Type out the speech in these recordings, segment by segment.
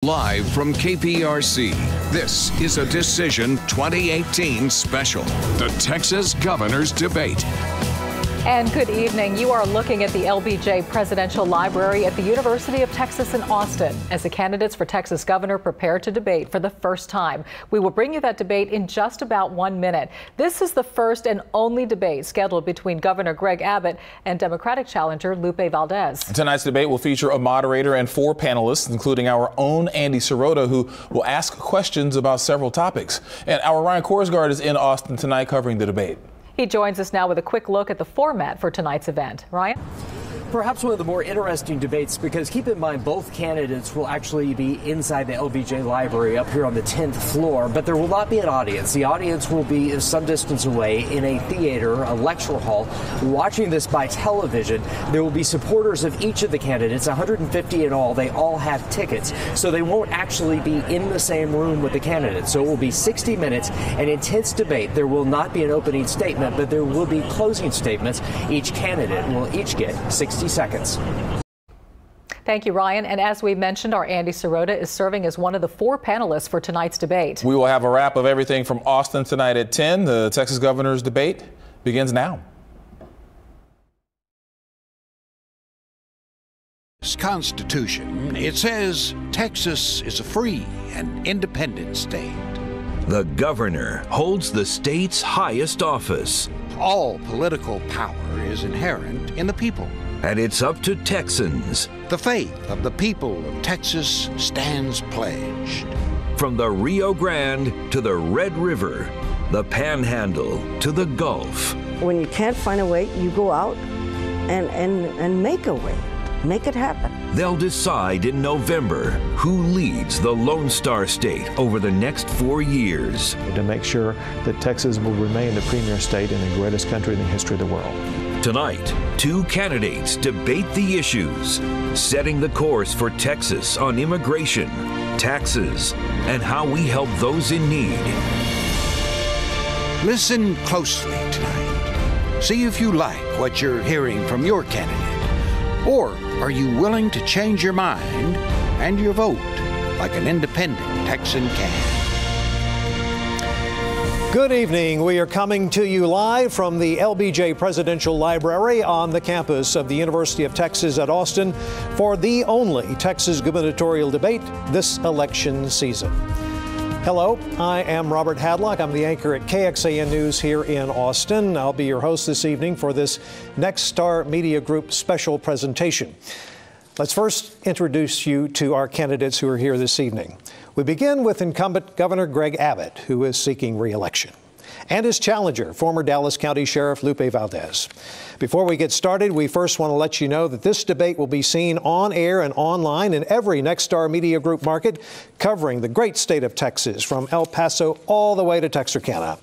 Live from KPRC, this is a Decision 2018 special, the Texas Governor's Debate. And good evening. You are looking at the LBJ Presidential Library at the University of Texas in Austin as the candidates for Texas governor prepare to debate for the first time. We will bring you that debate in just about 1 minute. This is the first and only debate scheduled between Governor Greg Abbott and Democratic challenger Lupe Valdez. Tonight's debate will feature a moderator and 4 panelists, including our own Andy Sirota, who will ask questions about several topics. And our Ryan Korsgaard is in Austin tonight covering the debate. He joins us now with a quick look at the format for tonight's event. Ryan? Perhaps one of the more interesting debates, because keep in mind both candidates will actually be inside the LBJ library up here on the 10th floor, but there will not be an audience. The audience will be some distance away in a theater, a lecture hall, watching this by television. There will be supporters of each of the candidates, 150 in all. They all have tickets, so they won't actually be in the same room with the candidates. So it will be 60 minutes, an intense debate. There will not be an opening statement, but there will be closing statements. Each candidate will each get 60 seconds. Thank you, Ryan. And as we mentioned, our Andy Sirota is serving as one of the 4 panelists for tonight's debate. We will have a wrap of everything from Austin tonight at 10. The Texas Governor's Debate begins now. Constitution, it says Texas is a free and independent state. The governor holds the state's highest office. All political power is inherent in the people. And it's up to Texans. The faith of the people of Texas stands pledged. From the Rio Grande to the Red River, the Panhandle to the Gulf. When you can't find a way, you go out and make a way. Make it happen. They'll decide in November who leads the Lone Star State over the next 4 years. To make sure that Texas will remain the premier state and the greatest country in the history of the world. Tonight, 2 candidates debate the issues, setting the course for Texas on immigration, taxes, and how we help those in need. Listen closely tonight. See if you like what you're hearing from your candidate. Or are you willing to change your mind and your vote like an independent Texan can? Good evening. We are coming to you live from the LBJ Presidential Library on the campus of the University of Texas at Austin for the only Texas gubernatorial debate this election season. Hello, I am Robert Hadlock. I'm the anchor at KXAN News here in Austin. I'll be your host this evening for this Next Star Media Group special presentation. Let's first introduce you to our candidates who are here this evening. We begin with incumbent Governor Greg Abbott, who is seeking re-election, and his challenger, former Dallas County Sheriff Lupe Valdez. Before we get started, we first want to let you know that this debate will be seen on air and online in every Next Star Media Group market, covering the great state of Texas, from El Paso all the way to Texarkana.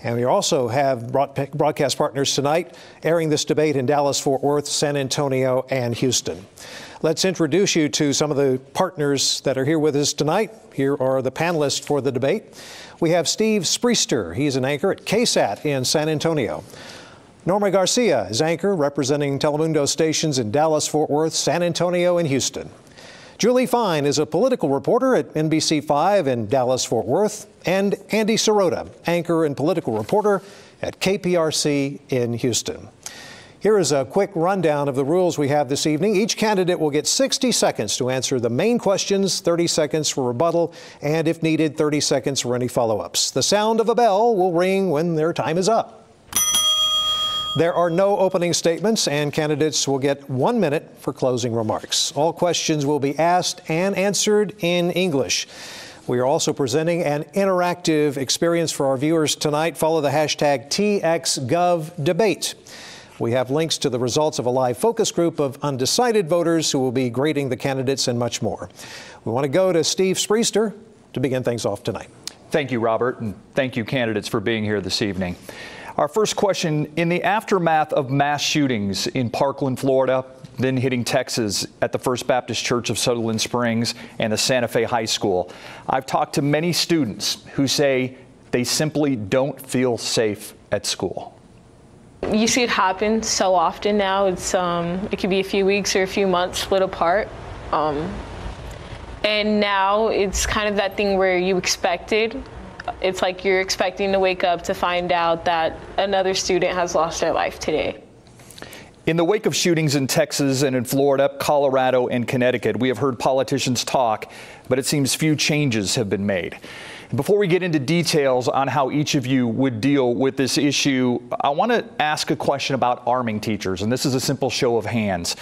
And we also have broadcast partners tonight airing this debate in Dallas, Fort Worth, San Antonio, and Houston. Let's introduce you to some of the partners that are here with us tonight. Here are the panelists for the debate. We have Steve Spriester. He's an anchor at KSAT in San Antonio. Norma Garcia is anchor representing Telemundo stations in Dallas, Fort Worth, San Antonio, and Houston. Julie Fine is a political reporter at NBC5 in Dallas, Fort Worth. And Andy Sirota, anchor and political reporter at KPRC in Houston. Here is a quick rundown of the rules we have this evening. Each candidate will get 60 seconds to answer the main questions, 30 seconds for rebuttal, and if needed, 30 seconds for any follow-ups. The sound of a bell will ring when their time is up. There are no opening statements, and candidates will get 1 minute for closing remarks. All questions will be asked and answered in English. We are also presenting an interactive experience for our viewers tonight. Follow the hashtag TXGovDebate. We have links to the results of a live focus group of undecided voters who will be grading the candidates and much more. We want to go to Steve Spriester to begin things off tonight. Thank you, Robert, and thank you, candidates, for being here this evening. Our first question: in the aftermath of mass shootings in Parkland, Florida, then hitting Texas at the First Baptist Church of Sutherland Springs and the Santa Fe High School, I've talked to many students who say they simply don't feel safe at school. You see it happen so often now. It could be a few weeks or a few months split apart. And And now it's kind of that thing where you expected. It's like you're expecting to wake up to find out that another student has lost their life today. In the wake of shootings in Texas and in Florida, Colorado, and Connecticut, we have heard politicians talk, but it seems few changes have been made. Before we get into details on how each of you would deal with this issue, I want to ask a question about arming teachers, and this is a simple show of hands.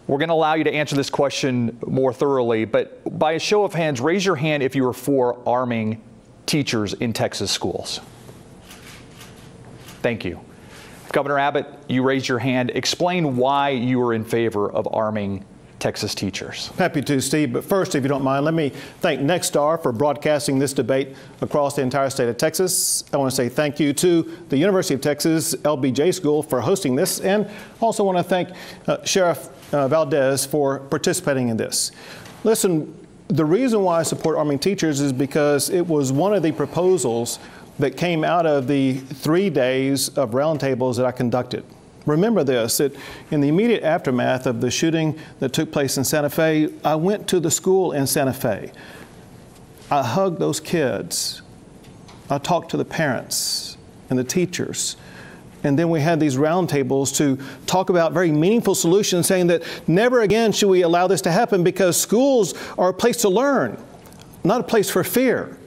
We're going to allow you to answer this question more thoroughly, but by a show of hands, raise your hand if you are for arming teachers in Texas schools. Thank you. Governor Abbott, you raised your hand. Explain why you are in favor of arming Texas teachers. Happy to, Steve. But first, if you don't mind, let me thank Nexstar for broadcasting this debate across the entire state of Texas. I want to say thank you to the University of Texas LBJ School for hosting this, and also want to thank Sheriff Valdez for participating in this. Listen, the reason why I support arming teachers is because it was one of the proposals that came out of the 3 days of roundtables that I conducted. Remember this, that in the immediate aftermath of the shooting that took place in Santa Fe, I went to the school in Santa Fe. I hugged those kids. I talked to the parents and the teachers. And then we had these roundtables to talk about very meaningful solutions, saying that never again should we allow this to happen, because schools are a place to learn, not a place for fear.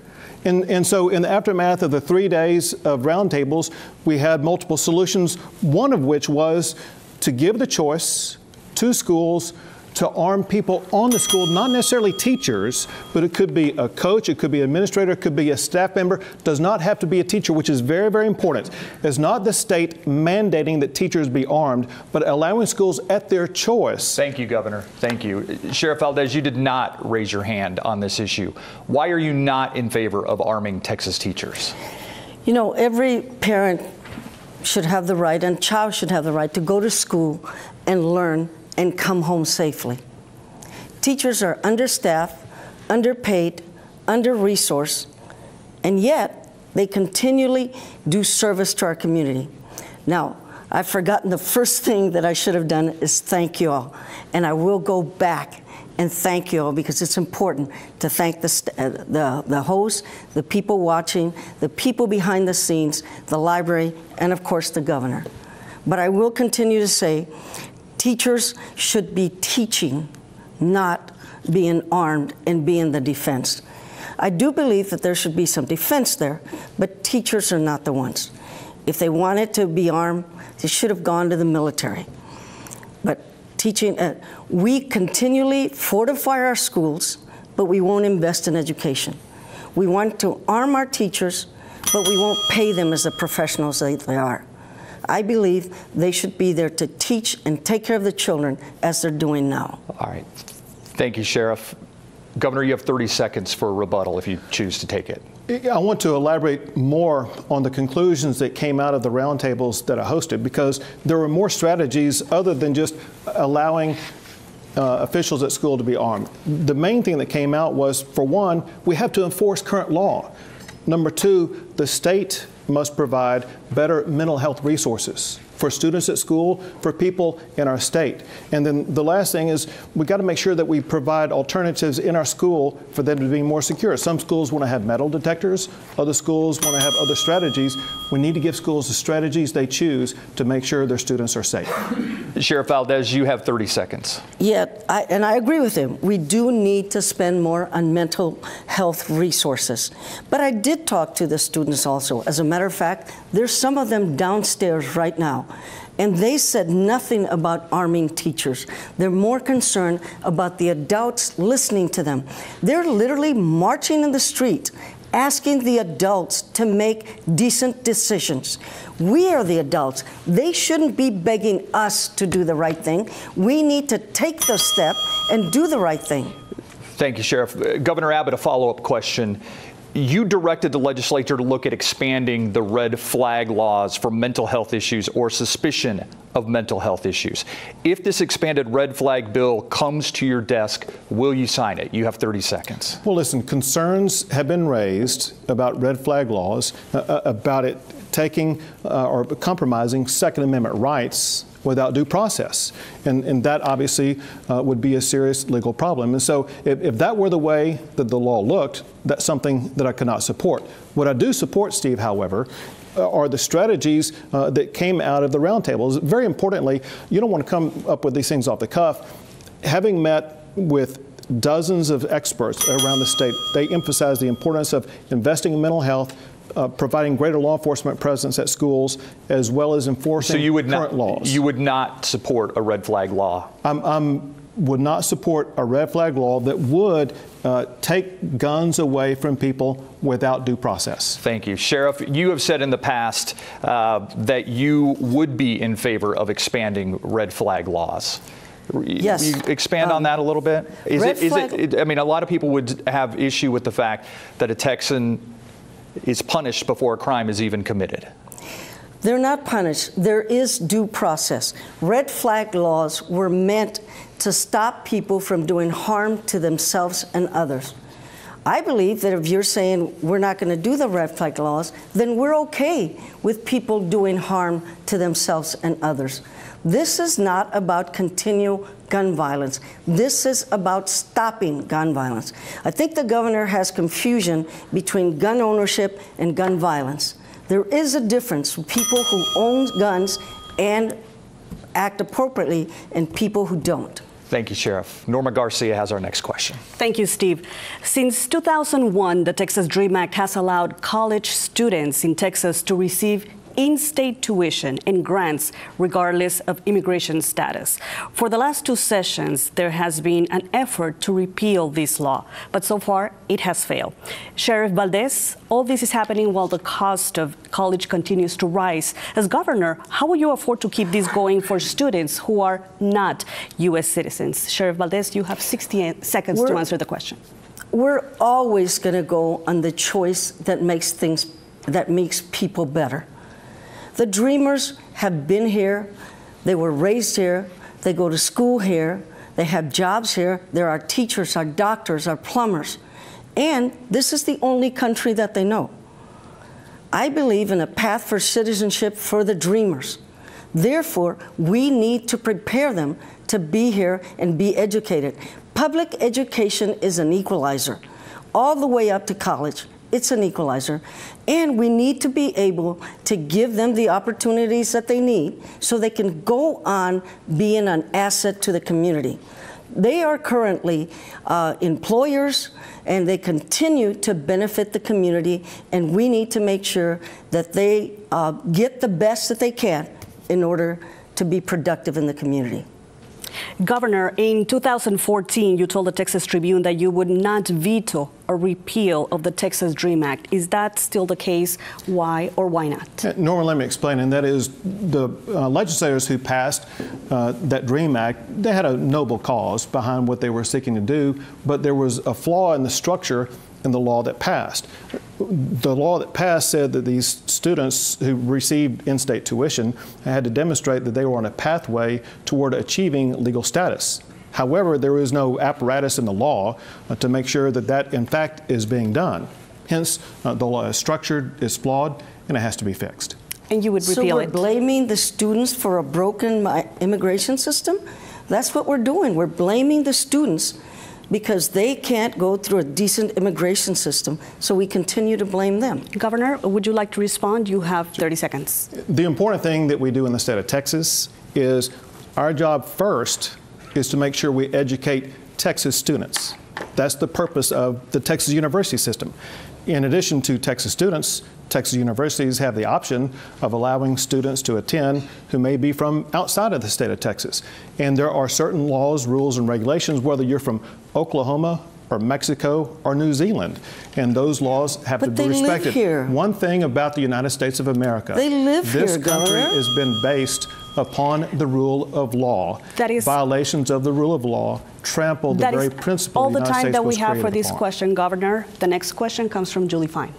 And so in the aftermath of the 3 days of roundtables, we had multiple solutions, one of which was to give the choice to schools to arm people on the school, not necessarily teachers, but it could be a coach, it could be an administrator, it could be a staff member, does not have to be a teacher, which is very, very important. It's not the state mandating that teachers be armed, but allowing schools at their choice. Thank you, Governor. Thank you. Sheriff Valdez, you did not raise your hand on this issue. Why are you not in favor of arming Texas teachers? You know, every parent should have the right, and child should have the right to go to school and learn and come home safely. Teachers are understaffed, underpaid, under-resourced, and yet they continually do service to our community. Now, I've forgotten the first thing that I should have done is thank you all, and I will go back and thank you all, because it's important to thank the host, the people watching, the people behind the scenes, the library, and of course the governor. But I will continue to say, teachers should be teaching, not being armed and being the defense. I do believe that there should be some defense there, but teachers are not the ones. If they wanted to be armed, they should have gone to the military. But teaching, we continually fortify our schools, but we won't invest in education. We want to arm our teachers, but we won't pay them as the professionals that they are. I believe they should be there to teach and take care of the children as they're doing now. All right. Thank you, Sheriff. Governor, you have 30 seconds for a rebuttal if you choose to take it. I want to elaborate more on the conclusions that came out of the roundtables that I hosted, because there were more strategies other than just allowing officials at school to be armed. The main thing that came out was, for one, we have to enforce current law. Number two, the state must provide better mental health resources for students at school, for people in our state. And then the last thing is, we got to make sure that we provide alternatives in our school for them to be more secure. Some schools want to have metal detectors, other schools want to have other strategies. We need to give schools the strategies they choose to make sure their students are safe. Sheriff Valdez, you have 30 seconds. Yeah, and I agree with him. We do need to spend more on mental health resources. But I did talk to the students also. As a matter of fact, there's some of them downstairs right now. And they said nothing about arming teachers. They're more concerned about the adults listening to them. They're literally marching in the street, asking the adults to make decent decisions. We are the adults. They shouldn't be begging us to do the right thing. We need to take the step and do the right thing. Thank you, Sheriff. Governor Abbott, a follow-up question. You directed the legislature to look at expanding the red flag laws for mental health issues or suspicion of mental health issues. If this expanded red flag bill comes to your desk, will you sign it? You have 30 seconds. Well, listen, concerns have been raised about red flag laws, about it taking or compromising Second Amendment rights without due process. And that obviously would be a serious legal problem. And so if that were the way that the law looked, that's something that I could not support. What I do support, Steve, however, are the strategies that came out of the roundtables. Very importantly, you don't want to come up with these things off the cuff. Having met with dozens of experts around the state, they emphasize the importance of investing in mental health, providing greater law enforcement presence at schools, as well as enforcing current laws. You would not support a red flag law? Would not support a red flag law that would take guns away from people without due process. Thank you. Sheriff, you have said in the past that you would be in favor of expanding red flag laws. Yes. Will you expand on that a little bit? I mean, a lot of people would have issue with the fact that a Texan is punished before a crime is even committed. They're not punished. There is due process. Red flag laws were meant to stop people from doing harm to themselves and others. I believe that if you're saying we're not going to do the red flag laws, then we're okay with people doing harm to themselves and others. This is not about continual gun violence. This is about stopping gun violence. I think the governor has confusion between gun ownership and gun violence. There is a difference between people who own guns and act appropriately and people who don't. Thank you, Sheriff. Norma Garcia has our next question. Thank you, Steve. Since 2001, the Texas DREAM Act has allowed college students in Texas to receive in-state tuition and grants regardless of immigration status. For the last 2 sessions, there has been an effort to repeal this law, but so far it has failed. Sheriff Valdez, all this is happening while the cost of college continues to rise. As governor, how will you afford to keep this going for students who are not U.S. citizens? Sheriff Valdez, you have 60 seconds to answer the question. We're always going to go on the choice that makes people better. The Dreamers have been here, they were raised here, they go to school here, they have jobs here, there are teachers, our doctors, our plumbers, and this is the only country that they know. I believe in a path for citizenship for the Dreamers. Therefore, we need to prepare them to be here and be educated. Public education is an equalizer, all the way up to college. It's an equalizer, and we need to be able to give them the opportunities that they need so they can go on being an asset to the community. They are currently employers, and they continue to benefit the community, and we need to make sure that they get the best that they can in order to be productive in the community. Governor, in 2014, you told the Texas Tribune that you would not veto a repeal of the Texas DREAM Act. Is that still the case? Why or why not? Norma, let me explain, and that is the legislators who passed that DREAM Act, they had a noble cause behind what they were seeking to do, but there was a flaw in the structure in the law that passed. The law that passed said that these students who received in-state tuition had to demonstrate that they were on a pathway toward achieving legal status. However, there is no apparatus in the law to make sure that that, in fact, is being done. Hence, the law is structured, is flawed, and it has to be fixed. And you would repeal it? So we're blaming the students for a broken immigration system? That's what we're doing. We're blaming the students because they can't go through a decent immigration system, so we continue to blame them. Governor, would you like to respond? You have 30 seconds. The important thing that we do in the state of Texas is our job first is to make sure we educate Texas students. That's the purpose of the Texas university system. In addition to Texas students, Texas universities have the option of allowing students to attend who may be from outside of the state of Texas. And there are certain laws, rules, and regulations, whether you're from Oklahoma or Mexico or New Zealand, and those laws have to be respected. Live here. One thing about the United States of America, they live this here, country Governor. has been based upon the rule of law. That is, violations of the rule of law trample the very principle all the the United time States that we was have for created this upon. question, Governor. The next question comes from Julie Fine.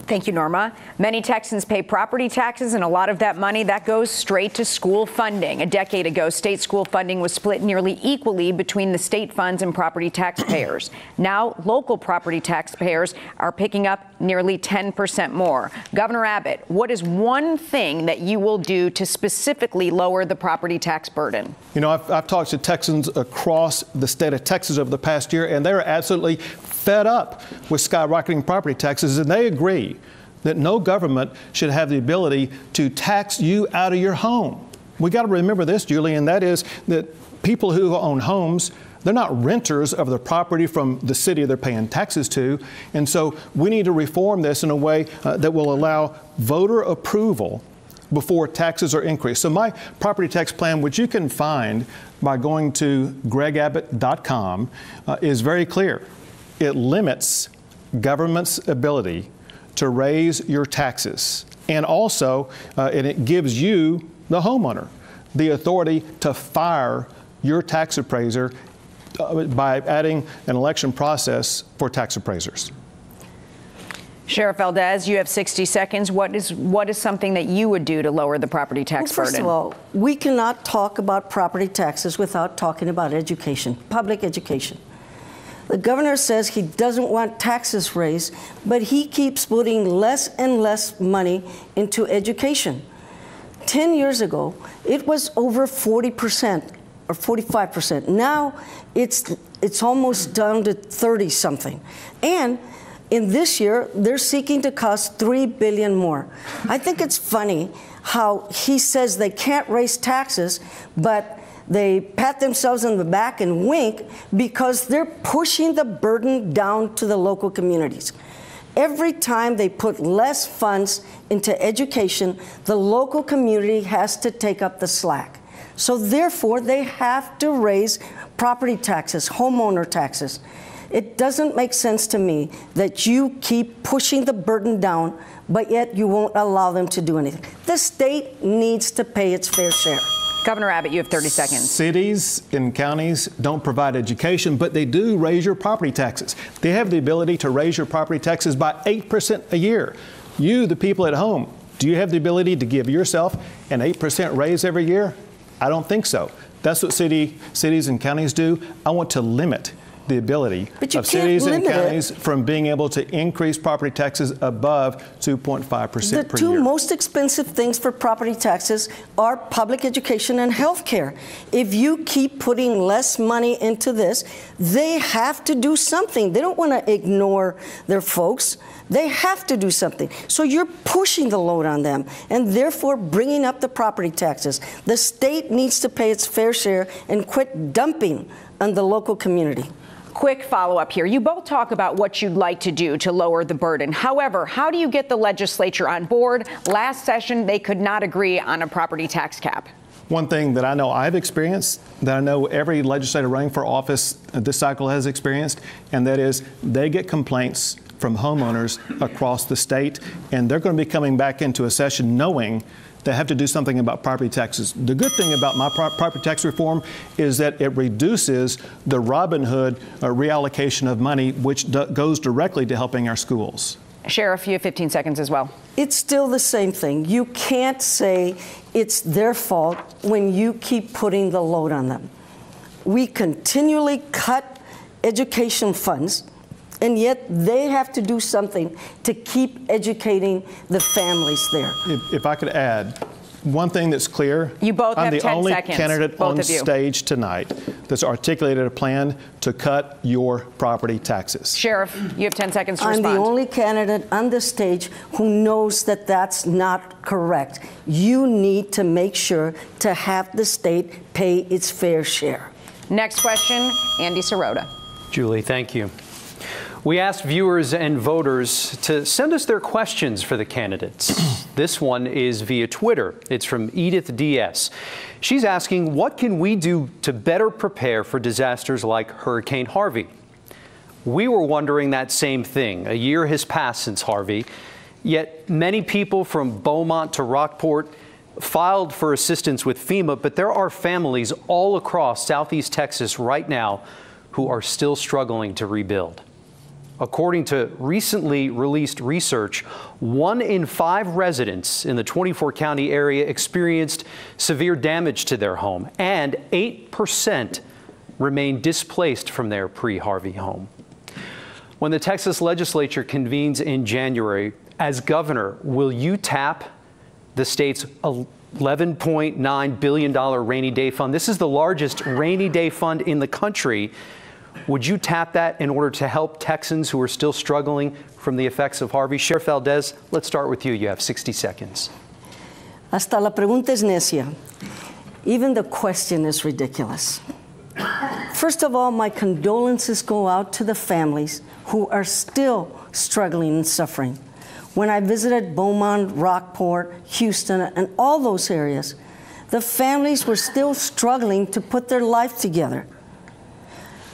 Thank you, Norma. Many Texans pay property taxes, and a lot of that money that goes straight to school funding. A decade ago, state school funding was split nearly equally between the state funds and property taxpayers. Now, local property taxpayers are picking up nearly 10% more. Governor Abbott, what is one thing that you will do to specifically lower the property tax burden? You know, I've talked to Texans across the state of Texas over the past year, and they're absolutely fed up with skyrocketing property taxes, and they agree that no government should have the ability to tax you out of your home. We got to remember this, Julie, and that is that people who own homes, they're not renters of the property from the city they're paying taxes to. And so we need to reform this in a way that will allow voter approval before taxes are increased. So my property tax plan, which you can find by going to gregabbott.com, is very clear. It limits government's ability to raise your taxes. And also, and it gives you, the homeowner, the authority to fire your tax appraiser by adding an election process for tax appraisers. Sheriff Valdez, you have 60 seconds. What is something that you would do to lower the property tax burden? First of all, we cannot talk about property taxes without talking about education, public education. The governor says he doesn't want taxes raised, but he keeps putting less and less money into education. 10 years ago, it was over 40% or 45%. Now it's almost down to 30-something. And in this year, they're seeking to cost $3 billion more. I think it's funny how he says they can't raise taxes, but they pat themselves on the back and wink because they're pushing the burden down to the local communities. Every time they put less funds into education, the local community has to take up the slack. So therefore, they have to raise property taxes, homeowner taxes. It doesn't make sense to me that you keep pushing the burden down, but yet you won't allow them to do anything. The state needs to pay its fair share. Governor Abbott, you have 30 seconds. Cities and counties don't provide education, but they do raise your property taxes. They have the ability to raise your property taxes by 8% a year. You, the people at home, do you have the ability to give yourself an 8% raise every year? I don't think so. That's what cities and counties do. I want to limit the ability of cities and counties from being able to increase property taxes above 2.5% per year. The two most expensive things for property taxes are public education and health care. If you keep putting less money into this, they have to do something. They don't want to ignore their folks. They have to do something. So you're pushing the load on them and therefore bringing up the property taxes. The state needs to pay its fair share and quit dumping on the local community. Quick follow-up here. You both talk about what you'd like to do to lower the burden. However, how do you get the legislature on board? Last session, they could not agree on a property tax cap. One thing that I know I've experienced, that I know every legislator running for office this cycle has experienced, and that is they get complaints from homeowners across the state, and they're going to be coming back into a session knowing they have to do something about property taxes. The good thing about my property tax reform is that it reduces the Robin Hood reallocation of money, which goes directly to helping our schools. Sheriff, you have 15 seconds as well. It's still the same thing. You can't say it's their fault when you keep putting the load on them. We continually cut education funds, and yet they have to do something to keep educating the families there. If I could add, one thing that's clear, you both I'm have the 10 only seconds, candidate on stage tonight that's articulated a plan to cut your property taxes. Sheriff, you have 10 seconds to respond. I'm the only candidate on the stage who knows that that's not correct. You need to make sure to have the state pay its fair share. Next question, Andy Sirota. Julie, thank you. We asked viewers and voters to send us their questions for the candidates. This one is via Twitter. It's from Edith DS. She's asking, what can we do to better prepare for disasters like Hurricane Harvey? We were wondering that same thing. A year has passed since Harvey, yet many people from Beaumont to Rockport filed for assistance with FEMA, but there are families all across Southeast Texas right now who are still struggling to rebuild. According to recently released research, 1 in 5 residents in the 24-county area experienced severe damage to their home, and 8% remain displaced from their pre-Harvey home. When the Texas legislature convenes in January, as governor, will you tap the state's $11.9 billion rainy day fund? This is the largest rainy day fund in the country. Would you tap that in order to help Texans who are still struggling from the effects of Harvey? Sheriff Valdez, let's start with you. You have 60 seconds. Hasta la pregunta es necia. Even the question is ridiculous. First of all, my condolences go out to the families who are still struggling and suffering. When I visited Beaumont, Rockport, Houston, and all those areas, the families were still struggling to put their life together.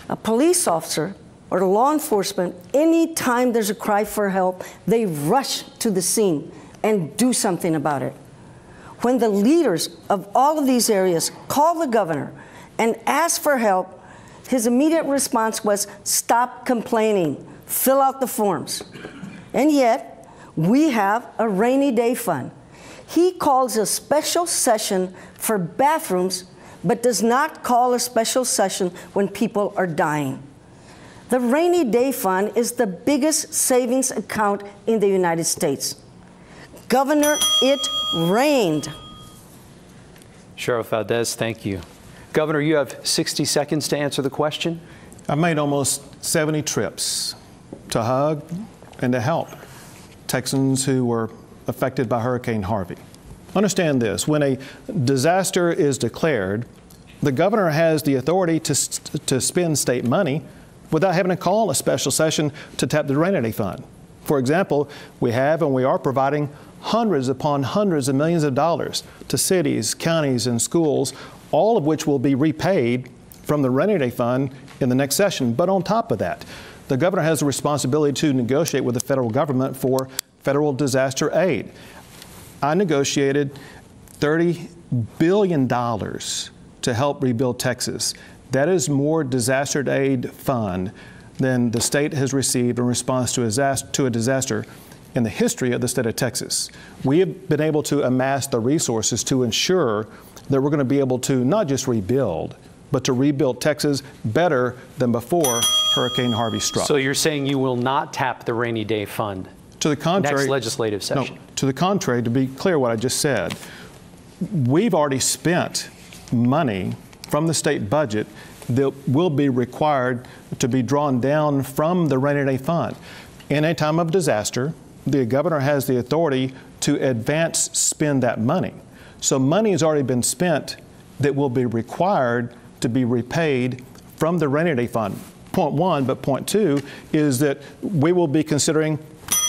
A police officer or law enforcement, anytime there's a cry for help, they rush to the scene and do something about it. When the leaders of all of these areas called the governor and asked for help, his immediate response was, stop complaining, fill out the forms. And yet, we have a rainy day fund. He calls a special session for bathrooms, but does not call a special session when people are dying. The rainy day fund is the biggest savings account in the United States. Governor, it rained. Sheriff Valdez, thank you. Governor, you have 60 seconds to answer the question. I made almost 70 trips to hug and to help Texans who were affected by Hurricane Harvey. Understand this, when a disaster is declared, the governor has the authority to spend state money without having to call a special session to tap the rainy day fund. For example, we have and we are providing hundreds upon hundreds of millions of dollars to cities, counties, and schools, all of which will be repaid from the rainy day fund in the next session. But on top of that, the governor has the responsibility to negotiate with the federal government for federal disaster aid. I negotiated $30 billion to help rebuild Texas. That is more disaster aid fund than the state has received in response to a disaster in the history of the state of Texas. We have been able to amass the resources to ensure that we're going to be able to not just rebuild, but to rebuild Texas better than before Hurricane Harvey struck. So you're saying you will not tap the rainy day fund? To the contrary, next legislative session. No, to the contrary, to be clear what I just said, we've already spent money from the state budget that will be required to be drawn down from the rainy day fund. In a time of disaster, the governor has the authority to advance spend that money. So money has already been spent that will be required to be repaid from the rainy day fund. Point one, but point two is that we will be considering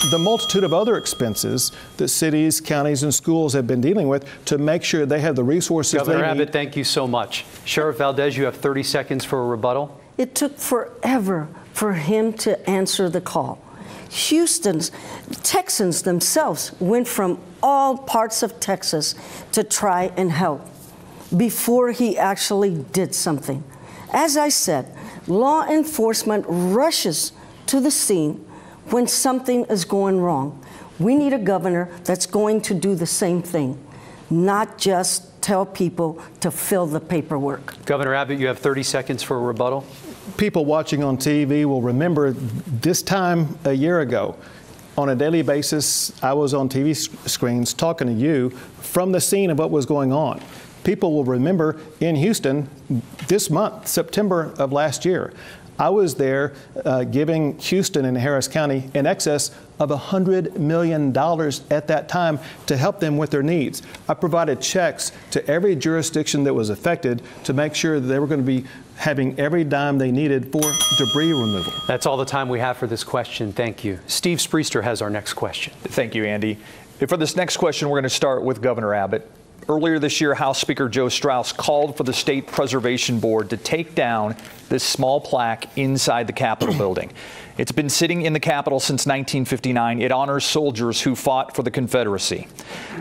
the multitude of other expenses that cities, counties, and schools have been dealing with to make sure they have the resources Governor they need. Abbott, thank you so much. Sheriff Valdez, you have 30 seconds for a rebuttal. It took forever for him to answer the call. Texans themselves went from all parts of Texas to try and help before he actually did something. As I said, law enforcement rushes to the scene when something is going wrong. We need a governor that's going to do the same thing, not just tell people to fill the paperwork. Governor Abbott, you have 30 seconds for a rebuttal. People watching on TV will remember this time a year ago. On a daily basis, I was on TV screens talking to you from the scene of what was going on. People will remember in Houston this month, September of last year, I was there giving Houston and Harris County in excess of $100 million at that time to help them with their needs. I provided checks to every jurisdiction that was affected to make sure that they were going to be having every dime they needed for debris removal. That's all the time we have for this question. Thank you. Steve Spriester has our next question. Thank you, Andy. For this next question, we're going to start with Governor Abbott. Earlier this year, House Speaker Joe Straus called for the State Preservation Board to take down this small plaque inside the Capitol building. It's been sitting in the Capitol since 1959. It honors soldiers who fought for the Confederacy.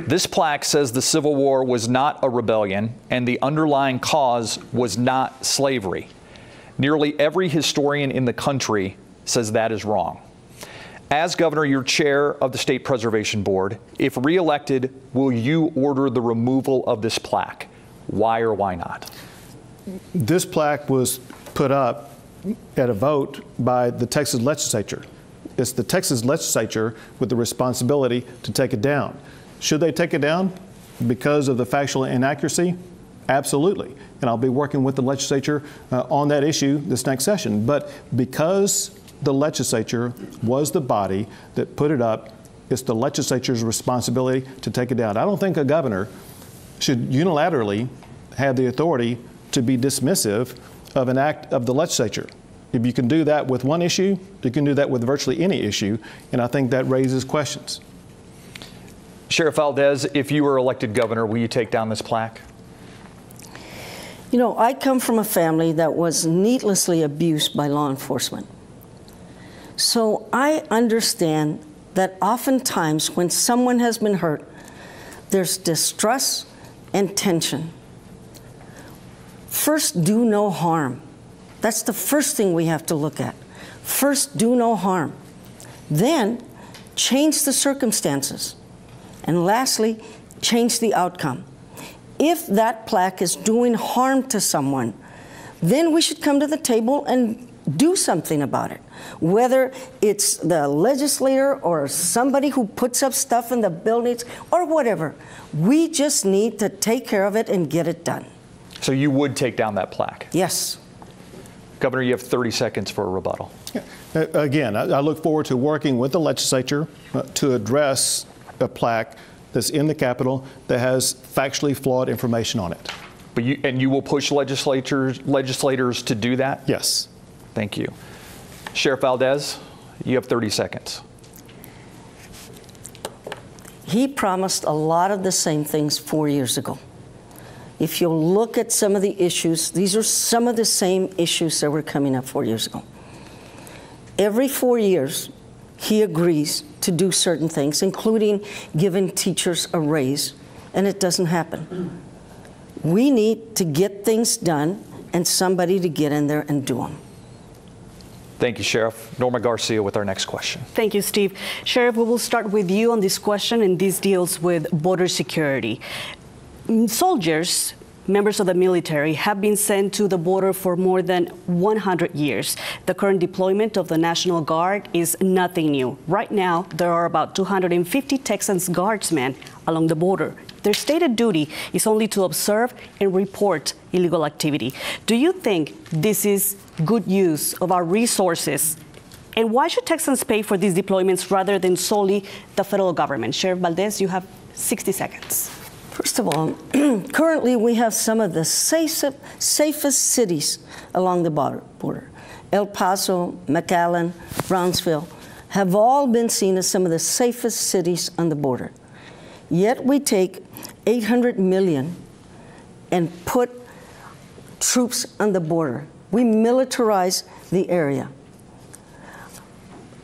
This plaque says the Civil War was not a rebellion and the underlying cause was not slavery. Nearly every historian in the country says that is wrong. As governor, you're chair of the State Preservation Board. If reelected, will you order the removal of this plaque? Why or why not? This plaque was put up at a vote by the Texas legislature. It's the Texas legislature with the responsibility to take it down. Should they take it down because of the factual inaccuracy? Absolutely. And I'll be working with the legislature on that issue this next session. But because the legislature was the body that put it up, it's the legislature's responsibility to take it down. I don't think a governor should unilaterally have the authority to be dismissive of an act of the legislature. If you can do that with one issue, you can do that with virtually any issue, and I think that raises questions. Sheriff Valdez, if you were elected governor, will you take down this plaque? You know, I come from a family that was needlessly abused by law enforcement. So I understand that oftentimes when someone has been hurt, there's distress and tension. First, do no harm. That's the first thing we have to look at. First, do no harm. Then, change the circumstances. And lastly, change the outcome. If that plaque is doing harm to someone, then we should come to the table and do something about it. Whether it's the legislator or somebody who puts up stuff in the buildings or whatever, we just need to take care of it and get it done. So you would take down that plaque? Yes. Governor, you have 30 seconds for a rebuttal. Again, I look forward to working with the legislature to address a plaque that's in the Capitol that has factually flawed information on it. But you will push legislators to do that? Yes. Thank you. Sheriff Valdez, you have 30 seconds. He promised a lot of the same things 4 years ago. If you look at some of the issues, these are some of the same issues that were coming up 4 years ago. Every 4 years, he agrees to do certain things, including giving teachers a raise, and it doesn't happen. We need to get things done and somebody to get in there and do them. Thank you, Sheriff. Norma Garcia with our next question. Thank you, Steve. Sheriff, we will start with you on this question, and this deals with border security. Soldiers, members of the military, have been sent to the border for more than 100 years. The current deployment of the National Guard is nothing new. Right now, there are about 250 Texans guardsmen along the border. Their stated duty is only to observe and report illegal activity. Do you think this is good use of our resources? And why should Texans pay for these deployments rather than solely the federal government? Sheriff Valdez, you have 60 seconds. First of all, currently we have some of the safest cities along the border. El Paso, McAllen, Brownsville have all been seen as some of the safest cities on the border. Yet we take $800 million and put troops on the border. We militarize the area.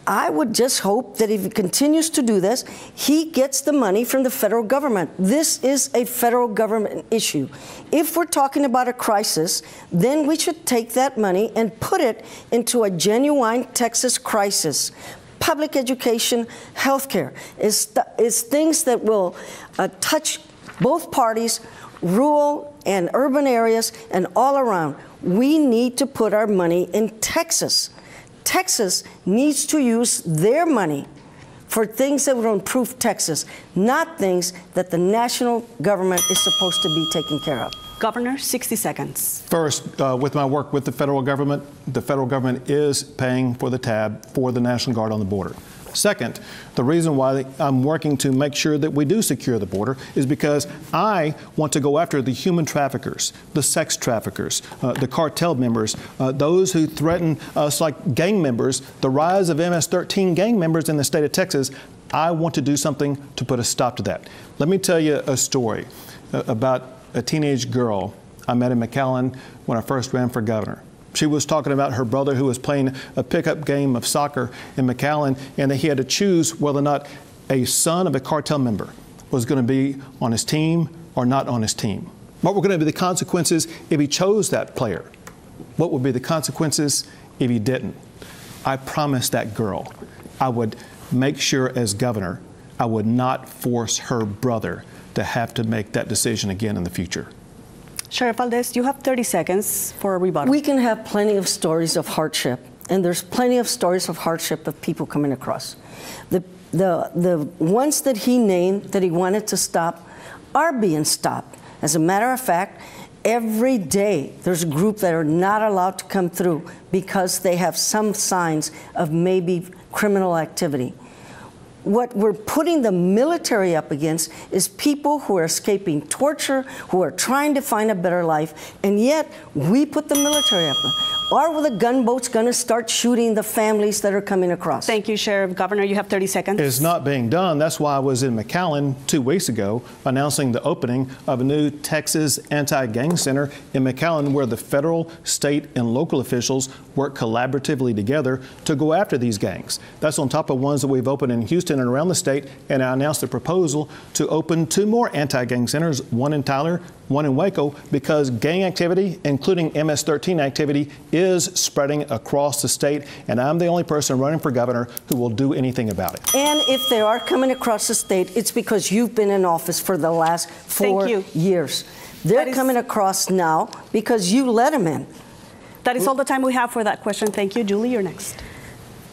I would just hope that if he continues to do this, he gets the money from the federal government. This is a federal government issue. If we're talking about a crisis, then we should take that money and put it into a genuine Texas crisis. Public education, healthcare is things that will touch both parties, rural and urban areas, and all around. We need to put our money in Texas. Texas needs to use their money for things that will improve Texas, not things that the national government is supposed to be taking care of. Governor, 60 seconds. First, with my work with the federal government is paying for the tab for the National Guard on the border. Second, the reason why I'm working to make sure that we do secure the border is because I want to go after the human traffickers, the sex traffickers, the cartel members, those who threaten us like gang members, the rise of MS-13 gang members in the state of Texas. I want to do something to put a stop to that. Let me tell you a story about a teenage girl I met in McAllen when I first ran for governor. She was talking about her brother who was playing a pickup game of soccer in McAllen, and that he had to choose whether or not a son of a cartel member was going to be on his team or not on his team. What were going to be the consequences if he chose that player? What would be the consequences if he didn't? I promised that girl I would make sure as governor I would not force her brother to have to make that decision again in the future. Sheriff Valdez, you have 30 seconds for a rebuttal. We can have plenty of stories of hardship, and there's plenty of stories of hardship of people coming across. The ones that he named that he wanted to stop are being stopped. As a matter of fact, every day there's a group that are not allowed to come through because they have some signs of maybe criminal activity. What we're putting the military up against is people who are escaping torture, who are trying to find a better life, and yet we put the military up. Are the gunboats going to start shooting the families that are coming across? Thank you, Sheriff. Governor, you have 30 seconds. It's not being done. That's why I was in McAllen 2 weeks ago announcing the opening of a new Texas anti-gang center in McAllen, where the federal, state, and local officials work collaboratively together to go after these gangs. That's on top of ones that we've opened in Houston and around the state, and I announced the proposal to open 2 more anti-gang centers, one in Tyler, one in Waco, because gang activity, including MS-13 activity, is spreading across the state, and I'm the only person running for governor who will do anything about it. And if they are coming across the state, it's because you've been in office for the last 4 years. They're coming across now because you let them in. That is all the time we have for that question. Thank you. Julie, you're next.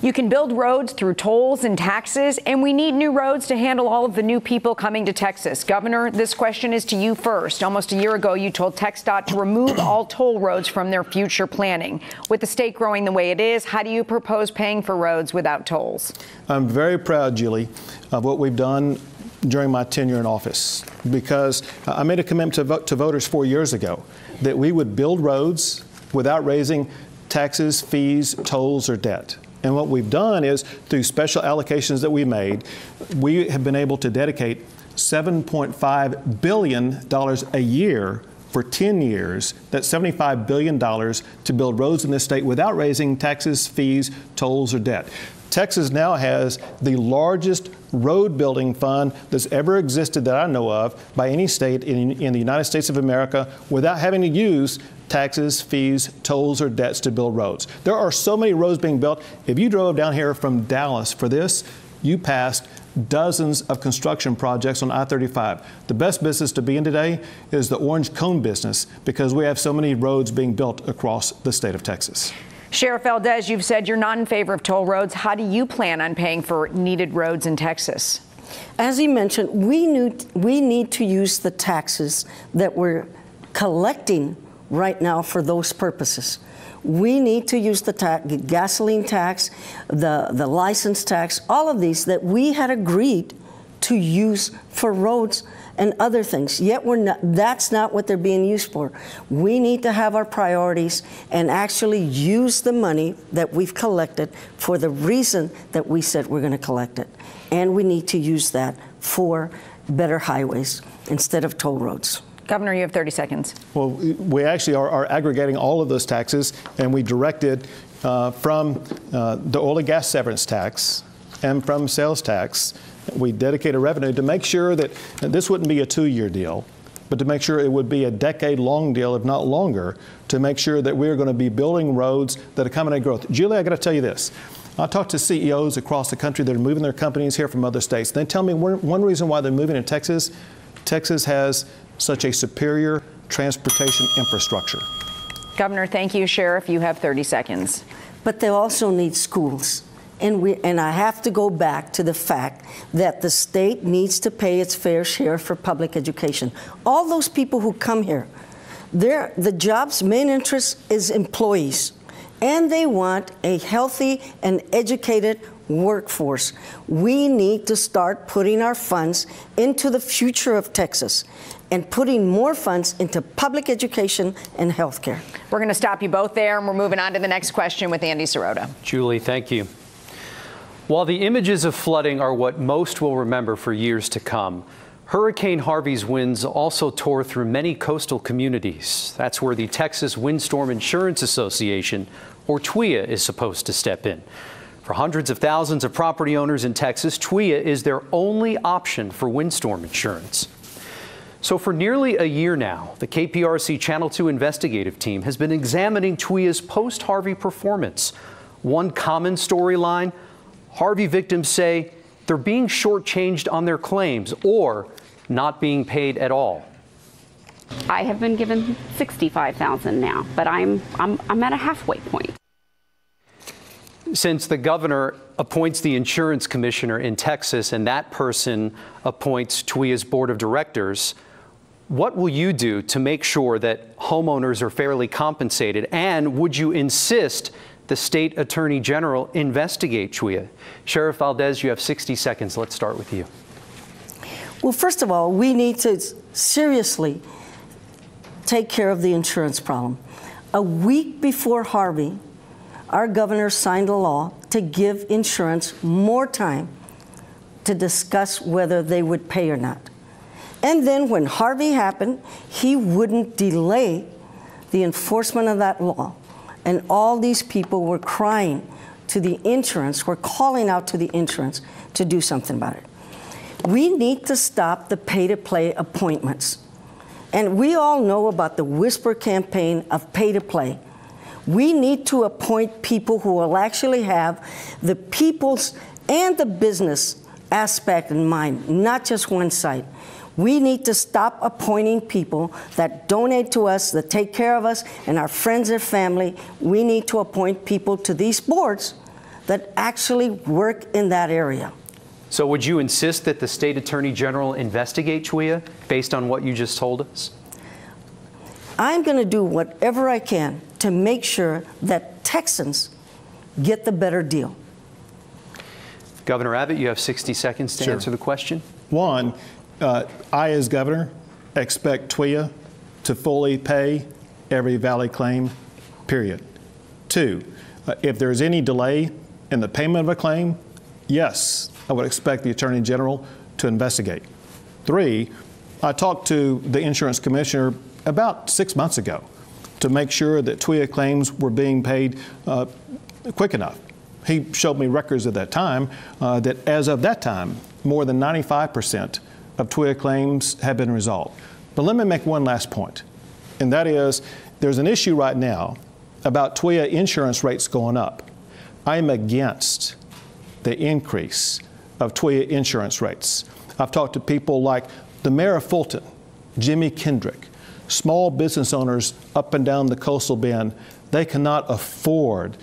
You can build roads through tolls and taxes, and we need new roads to handle all of the new people coming to Texas. Governor, this question is to you first. Almost a year ago, you told TxDOT to remove all toll roads from their future planning. With the state growing the way it is, how do you propose paying for roads without tolls? I'm very proud, Julie, of what we've done during my tenure in office, because I made a commitment to voters 4 years ago that we would build roads without raising taxes, fees, tolls, or debt. And what we've done is, through special allocations that we made, we have been able to dedicate $7.5 billion a year for 10 years. That's $75 billion to build roads in this state without raising taxes, fees, tolls, or debt. Texas now has the largest road building fund that's ever existed that I know of by any state in the United States of America without having to use taxes, fees, tolls, or debts to build roads. There are so many roads being built. If you drove down here from Dallas for this, you passed dozens of construction projects on I-35. The best business to be in today is the orange cone business, because we have so many roads being built across the state of Texas. Sheriff Valdez, you've said you're not in favor of toll roads. How do you plan on paying for needed roads in Texas? As he mentioned, we need to use the taxes that we're collecting right now for those purposes. We need to use the gasoline tax, the license tax, all of these that we had agreed to use for roads and other things. Yet that's not what they're being used for. We need to have our priorities and actually use the money that we've collected for the reason that we said we're going to collect it. And we need to use that for better highways instead of toll roads. Governor, you have 30 seconds. Well, we actually are aggregating all of those taxes, and we directed from the oil and gas severance tax and from sales tax. We dedicated revenue to make sure that this wouldn't be a 2-year deal, but to make sure it would be a decade-long deal, if not longer, to make sure that we're going to be building roads that accommodate growth. Julie, I got to tell you this. I talk to CEOs across the country that are moving their companies here from other states. They tell me one reason why they're moving to Texas. Texas has such a superior transportation infrastructure. Governor, thank you. Sheriff, you have 30 seconds. But they also need schools. And I have to go back to the fact that the state needs to pay its fair share for public education. All those people who come here, the job's main interest is employees, and they want a healthy and educated workforce. We need to start putting our funds into the future of Texas and putting more funds into public education and health care. We're going to stop you both there, and we're moving on to the next question with Andy Sirota. Julie, thank you. While the images of flooding are what most will remember for years to come, Hurricane Harvey's winds also tore through many coastal communities. That's where the Texas Windstorm Insurance Association, or TWIA, is supposed to step in. For hundreds of thousands of property owners in Texas, TWIA is their only option for windstorm insurance. So for nearly a year now, the KPRC Channel 2 investigative team has been examining TWIA's post-Harvey performance. One common storyline, Harvey victims say they're being shortchanged on their claims or not being paid at all. I have been given $65,000 now, but I'm at a halfway point. Since the governor appoints the insurance commissioner in Texas and that person appoints TWIA's board of directors, what will you do to make sure that homeowners are fairly compensated? And would you insist the state attorney general investigate TWIA? Sheriff Valdez, you have 60 seconds. Let's start with you. Well, first of all, we need to seriously take care of the insurance problem. A week before Harvey, our governor signed a law to give insurance more time to discuss whether they would pay or not. And then when Harvey happened, he wouldn't delay the enforcement of that law. And all these people were crying to the insurance, were calling out to the insurance to do something about it. We need to stop the pay-to-play appointments. And we all know about the whisper campaign of pay-to-play. We need to appoint people who will actually have the people's and the business aspect in mind, not just one side. We need to stop appointing people that donate to us, that take care of us and our friends and family. We need to appoint people to these boards that actually work in that area. So would you insist that the state attorney general investigate TWIA based on what you just told us? I'm going to do whatever I can to make sure that Texans get the better deal. Governor Abbott, you have 60 seconds to answer the question. One, I as governor expect TWIA to fully pay every valid claim, period. Two, if there's any delay in the payment of a claim, yes, I would expect the Attorney General to investigate. Three, I talked to the insurance commissioner about 6 months ago to make sure that TWIA claims were being paid quick enough. He showed me records at that time that as of that time, more than 95% of TWIA claims have been resolved. But let me make one last point, and that is there's an issue right now about TWIA insurance rates going up. I am against the increase of TWIA insurance rates. I've talked to people like the mayor of Fulton, Jimmy Kendrick, small business owners up and down the coastal bend. They cannot afford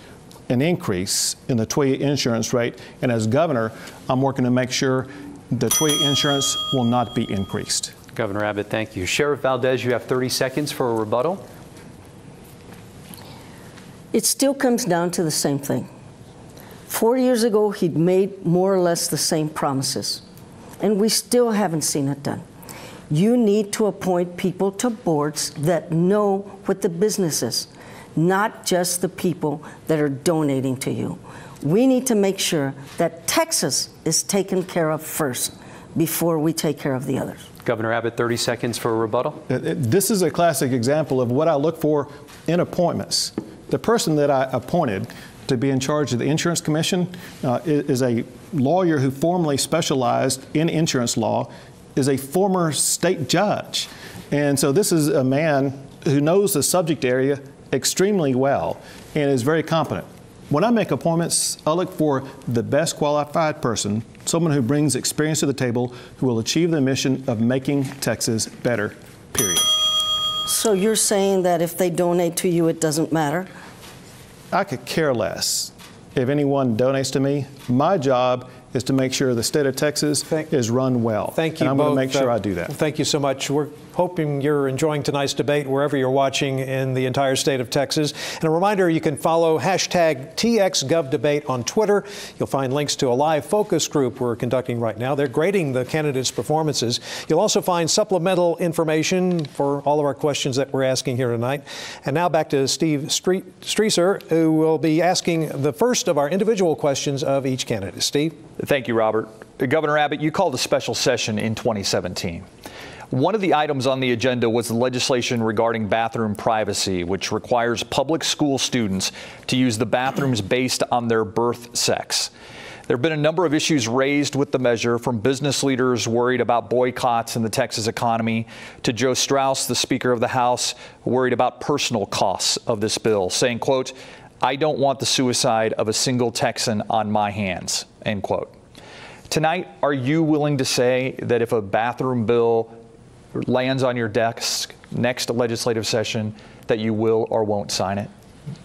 an increase in the TWIA insurance rate. And as governor, I'm working to make sure the TWIA insurance will not be increased. Governor Abbott, thank you. Sheriff Valdez, you have 30 seconds for a rebuttal. It still comes down to the same thing. 4 years ago, he'd made more or less the same promises, and we still haven't seen it done. You need to appoint people to boards that know what the business is, not just the people that are donating to you. We need to make sure that Texas is taken care of first before we take care of the others. Governor Abbott, 30 seconds for a rebuttal. This is a classic example of what I look for in appointments. The person that I appointed to be in charge of the Insurance Commission is a lawyer who formerly specialized in insurance law, is a former state judge. And so this is a man who knows the subject area extremely well and is very competent. When I make appointments, I look for the best qualified person, someone who brings experience to the table, who will achieve the mission of making Texas better, period. So you're saying that if they donate to you, it doesn't matter? I could care less if anyone donates to me. My job is to make sure the state of Texas is run well. Thank you and I'm both. going to make sure I do that. Thank you so much. We're hoping you're enjoying tonight's debate wherever you're watching in the entire state of Texas. And a reminder, you can follow hashtag TXGovDebate on Twitter. You'll find links to a live focus group we're conducting right now. They're grading the candidates' performances. You'll also find supplemental information for all of our questions that we're asking here tonight. And now back to Steve Streeser, who will be asking the first of our individual questions of each candidate. Steve? Thank you, Robert. Governor Abbott, you called a special session in 2017. One of the items on the agenda was the legislation regarding bathroom privacy, which requires public school students to use the bathrooms based on their birth sex. There have been a number of issues raised with the measure, from business leaders worried about boycotts in the Texas economy to Joe Straus, the Speaker of the House, worried about personal costs of this bill, saying, quote, I don't want the suicide of a single Texan on my hands, end quote. Tonight, are you willing to say that if a bathroom bill lands on your desk next legislative session, that you will or won't sign it?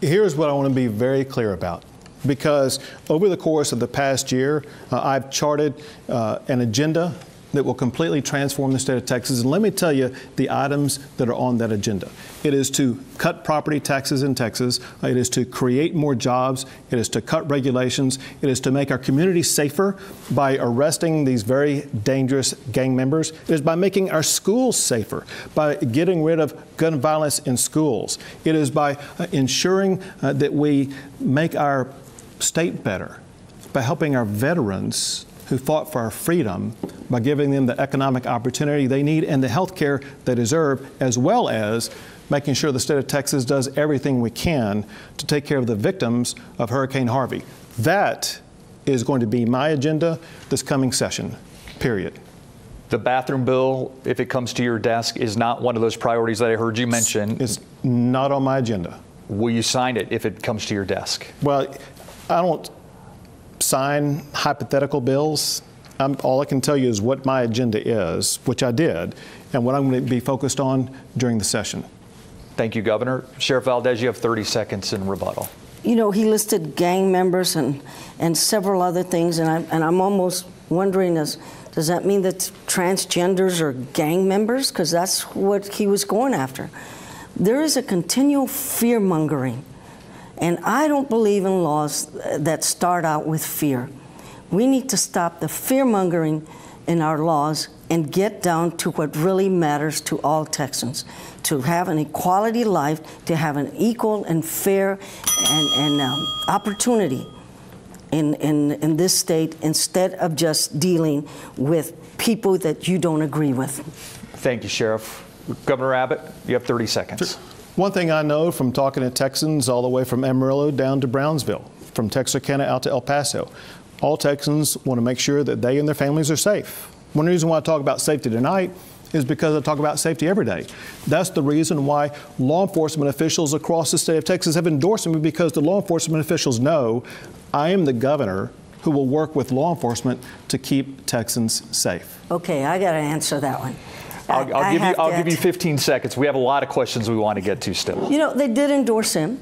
Here's what I want to be very clear about. Because over the course of the past year, I've charted an agenda that will completely transform the state of Texas. And let me tell you the items that are on that agenda. It is to cut property taxes in Texas. It is to create more jobs. It is to cut regulations. It is to make our communities safer by arresting these very dangerous gang members. It is by making our schools safer, by getting rid of gun violence in schools. It is by ensuring that we make our state better, by helping our veterans who fought for our freedom, by giving them the economic opportunity they need and the health care they deserve, as well as making sure the state of Texas does everything we can to take care of the victims of Hurricane Harvey. That is going to be my agenda this coming session, period. The bathroom bill, if it comes to your desk, is not one of those priorities that I heard you mention. It's not on my agenda. Will you sign it if it comes to your desk? Well, I don't sign hypothetical bills. All I can tell you is what my agenda is, which I did, and what I'm going to be focused on during the session. Thank you, Governor. Sheriff Valdez, you have 30 seconds in rebuttal. You know, he listed gang members and several other things, and I'm almost wondering, does that mean that transgenders are gang members? Because that's what he was going after. There is a continual fear-mongering. And I don't believe in laws that start out with fear. We need to stop the fear-mongering in our laws and get down to what really matters to all Texans, to have an equality life, to have an equal and fair and opportunity in this state, instead of just dealing with people that you don't agree with. Thank you, Sheriff. Governor Abbott, you have 30 seconds. One thing I know from talking to Texans all the way from Amarillo down to Brownsville, from Texarkana out to El Paso, all Texans want to make sure that they and their families are safe. One reason why I talk about safety tonight is because I talk about safety every day. That's the reason why law enforcement officials across the state of Texas have endorsed me, because the law enforcement officials know I am the governor who will work with law enforcement to keep Texans safe. Okay, I got to answer that one. I'll give you 15 seconds. We have a lot of questions we want to get to still. You know, they did endorse him.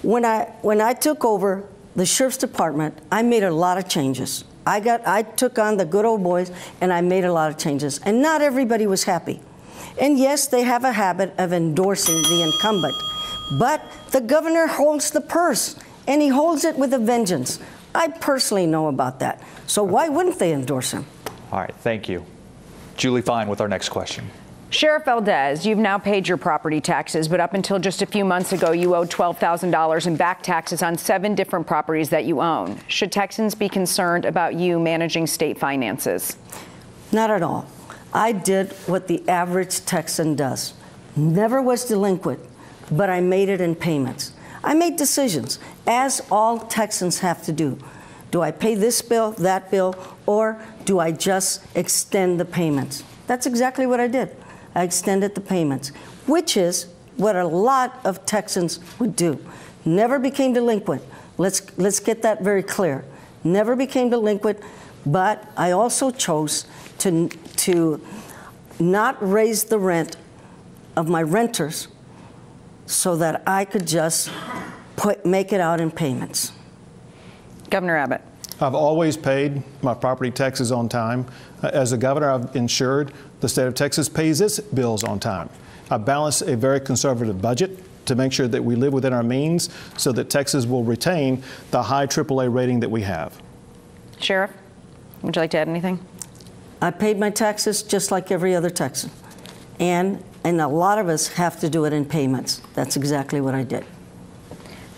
When I took over the sheriff's department, I made a lot of changes. I took on the good old boys, and I made a lot of changes. And not everybody was happy. And yes, they have a habit of endorsing the incumbent. But the governor holds the purse, and he holds it with a vengeance. I personally know about that. So why wouldn't they endorse him? All right, thank you. Julie Fine with our next question. Sheriff Valdez, you've now paid your property taxes, but up until just a few months ago, you owed $12,000 in back taxes on 7 different properties that you own. Should Texans be concerned about you managing state finances? Not at all. I did what the average Texan does. Never was delinquent, but I made it in payments. I made decisions, as all Texans have to do. Do I pay this bill, that bill, or do I just extend the payments? That's exactly what I did. I extended the payments, which is what a lot of Texans would do. Never became delinquent. Let's get that very clear. Never became delinquent, but I also chose to not raise the rent of my renters so that I could just make it out in payments. Governor Abbott. I've always paid my property taxes on time. As a governor, I've ensured the state of Texas pays its bills on time. I balance a very conservative budget to make sure that we live within our means so that Texas will retain the high AAA rating that we have. Sheriff, would you like to add anything? I paid my taxes just like every other Texan. And a lot of us have to do it in payments. That's exactly what I did.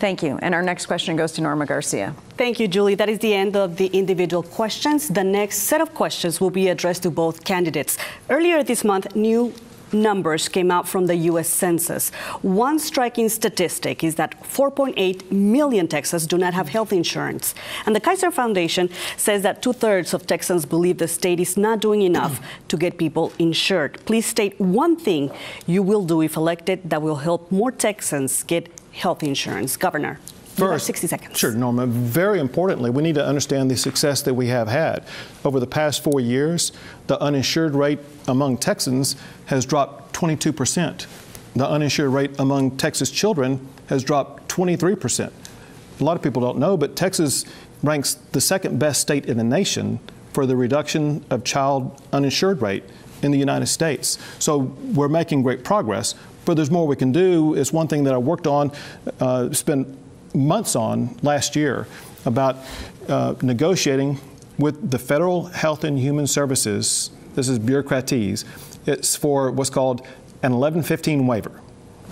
Thank you. And our next question goes to Norma Garcia. Thank you, Julie. That is the end of the individual questions. The next set of questions will be addressed to both candidates. Earlier this month, new numbers came out from the U.S. Census. One striking statistic is that 4.8 million Texans do not have health insurance. And the Kaiser Foundation says that 2/3 of Texans believe the state is not doing enough to get people insured. Please state one thing you will do if elected that will help more Texans get health insurance. Governor. You have 60 seconds. Sure, Norma. Very importantly, we need to understand the success that we have had. Over the past 4 years, the uninsured rate among Texans has dropped 22%. The uninsured rate among Texas children has dropped 23%. A lot of people don't know, but Texas ranks the second best state in the nation for the reduction of child uninsured rate in the United States. So we're making great progress, but there's more we can do. It's one thing that I worked on, spent months on last year about negotiating with the Federal Health and Human Services. This is bureaucratese. It's for what's called an 1115 waiver.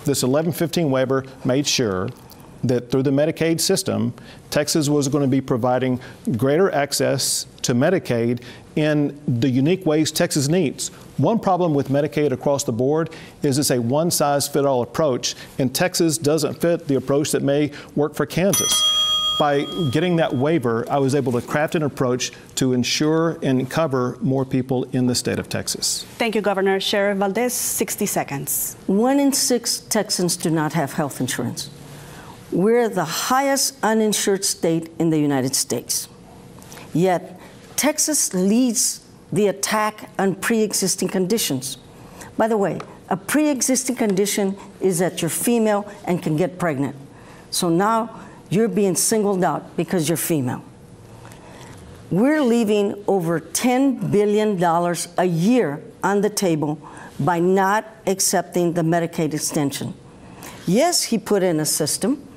This 1115 waiver made sure that through the Medicaid system, Texas was going to be providing greater access to Medicaid in the unique ways Texas needs. One problem with Medicaid across the board is it's a one-size-fits-all approach, and Texas doesn't fit the approach that may work for Kansas. By getting that waiver, I was able to craft an approach to ensure and cover more people in the state of Texas. Thank you, Governor. Sheriff Valdez, 60 seconds. 1 in 6 Texans do not have health insurance. We're the highest uninsured state in the United States. Yet, Texas leads the attack on pre-existing conditions. By the way, a pre-existing condition is that you're female and can get pregnant. So now you're being singled out because you're female. We're leaving over $10 billion a year on the table by not accepting the Medicaid extension. Yes, he put in a system.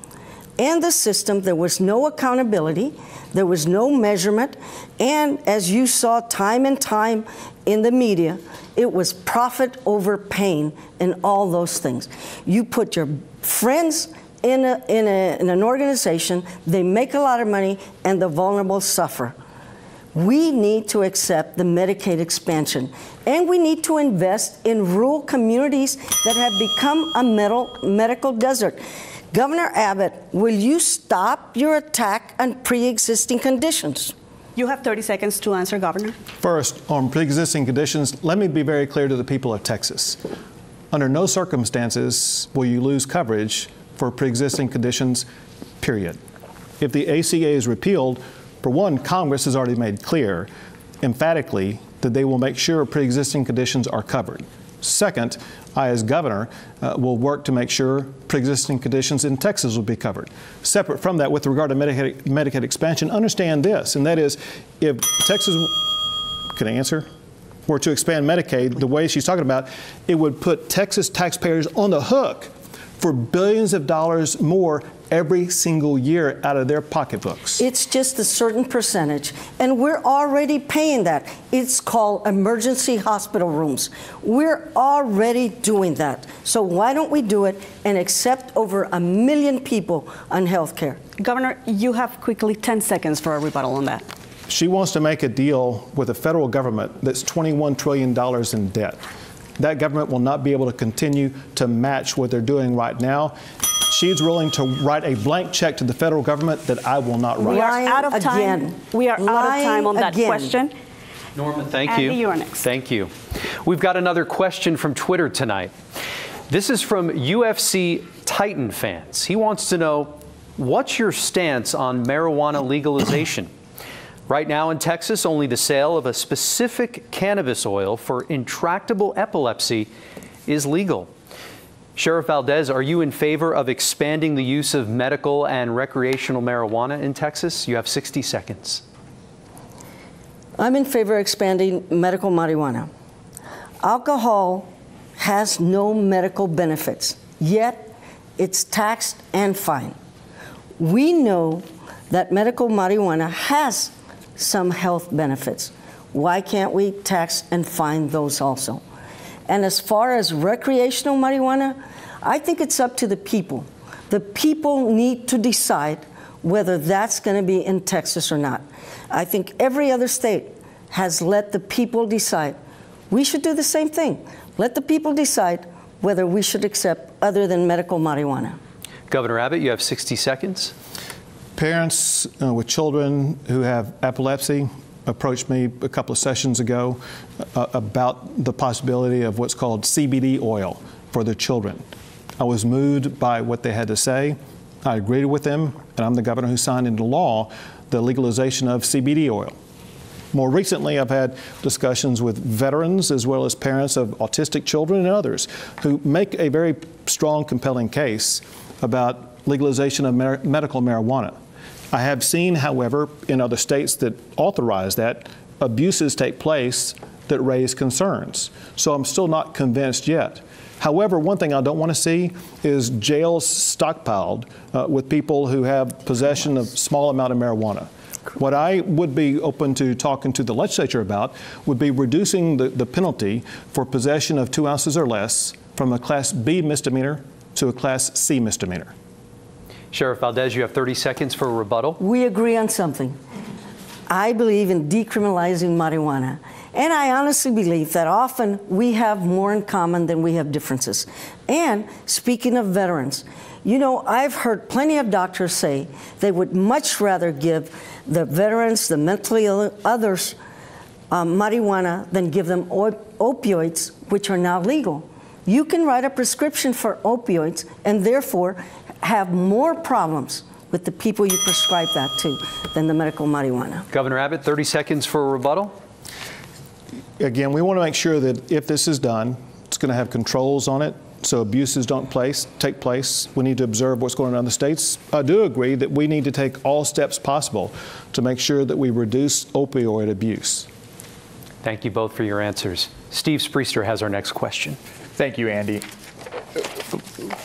And the system, there was no accountability, there was no measurement, and as you saw time and time in the media, it was profit over pain and all those things. You put your friends in an organization, they make a lot of money, and the vulnerable suffer. We need to accept the Medicaid expansion, and we need to invest in rural communities that have become a medical desert. Governor Abbott, will you stop your attack on pre-existing conditions? You have 30 seconds to answer, Governor. First, on pre-existing conditions, let me be very clear to the people of Texas. Under no circumstances will you lose coverage for pre-existing conditions, period. If the ACA is repealed, for one, Congress has already made clear, emphatically, that they will make sure pre-existing conditions are covered. Second, I, as governor, will work to make sure pre-existing conditions in Texas will be covered. Separate from that, with regard to Medicaid expansion, understand this, and that is, if Texas, can I answer? Were to expand Medicaid the way she's talking about, it would put Texas taxpayers on the hook for billions of dollars more every single year out of their pocketbooks. It's just a certain percentage, and we're already paying that. It's called emergency hospital rooms. We're already doing that. So why don't we do it and accept over 1 million people on health care? Governor, you have quickly 10 seconds for a rebuttal on that. She wants to make a deal with the federal government that's $21 trillion in debt. That government will not be able to continue to match what they're doing right now. She's willing to write a blank check to the federal government that I will not write. We are out of time. We are out of time on that question. Norma, thank Andy, you. you are next. Thank you. We've got another question from Twitter tonight. This is from UFC Titan fans. He wants to know, what's your stance on marijuana legalization? Right now in Texas, only the sale of a specific cannabis oil for intractable epilepsy is legal. Sheriff Valdez, are you in favor of expanding the use of medical and recreational marijuana in Texas? You have 60 seconds. I'm in favor of expanding medical marijuana. Alcohol has no medical benefits, yet it's taxed and fined. We know that medical marijuana has some health benefits. Why can't we tax and fine those also? And as far as recreational marijuana, I think it's up to the people. The people need to decide whether that's going to be in Texas or not. I think every other state has let the people decide. We should do the same thing. Let the people decide whether we should accept other than medical marijuana. Governor Abbott, you have 60 seconds. Parents with children who have epilepsy approached me a couple of sessions ago about the possibility of what's called CBD oil for their children. I was moved by what they had to say. I agreed with them, and I'm the governor who signed into law the legalization of CBD oil. More recently, I've had discussions with veterans as well as parents of autistic children and others who make a very strong, compelling case about legalization of medical marijuana. I have seen, however, in other states that authorize that, abuses take place that raise concerns. So I'm still not convinced yet. However, one thing I don't want to see is jails stockpiled with people who have possession of small amount of marijuana. What I would be open to talking to the legislature about would be reducing the penalty for possession of 2 ounces or less from a Class B misdemeanor to a Class C misdemeanor. Sheriff Valdez, you have 30 seconds for a rebuttal. We agree on something. I believe in decriminalizing marijuana. And I honestly believe that often we have more in common than we have differences. And speaking of veterans, you know, I've heard plenty of doctors say they would much rather give the veterans, the mentally ill, others, marijuana than give them opioids, which are now legal. You can write a prescription for opioids and therefore have more problems with the people you prescribe that to than the medical marijuana. Governor Abbott, 30 seconds for a rebuttal. Again, we want to make sure that if this is done, it's going to have controls on it so abuses don't take place. We need to observe what's going on in other states. I do agree that we need to take all steps possible to make sure that we reduce opioid abuse. Thank you both for your answers. Steve Spriester has our next question. Thank you, Andy.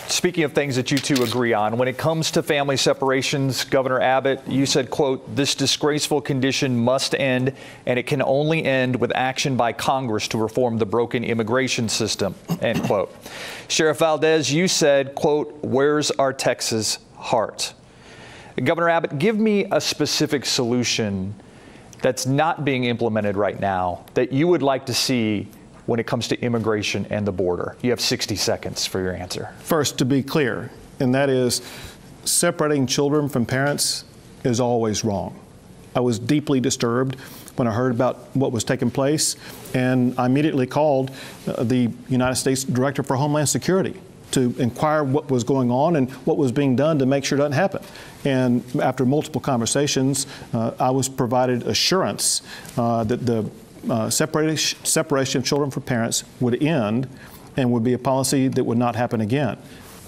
Speaking of things that you two agree on, when it comes to family separations, Governor Abbott, you said, quote, "This disgraceful condition must end, and it can only end with action by Congress to reform the broken immigration system," end quote. Sheriff Valdez, you said, quote, "Where's our Texas heart?" Governor Abbott, give me a specific solution that's not being implemented right now that you would like to see when it comes to immigration and the border. You have 60 seconds for your answer. First, to be clear, and that is separating children from parents is always wrong. I was deeply disturbed when I heard about what was taking place, and I immediately called the United States Director for Homeland Security to inquire what was going on and what was being done to make sure it doesn't happen. And after multiple conversations, I was provided assurance that the separation of children from parents would end and would be a policy that would not happen again.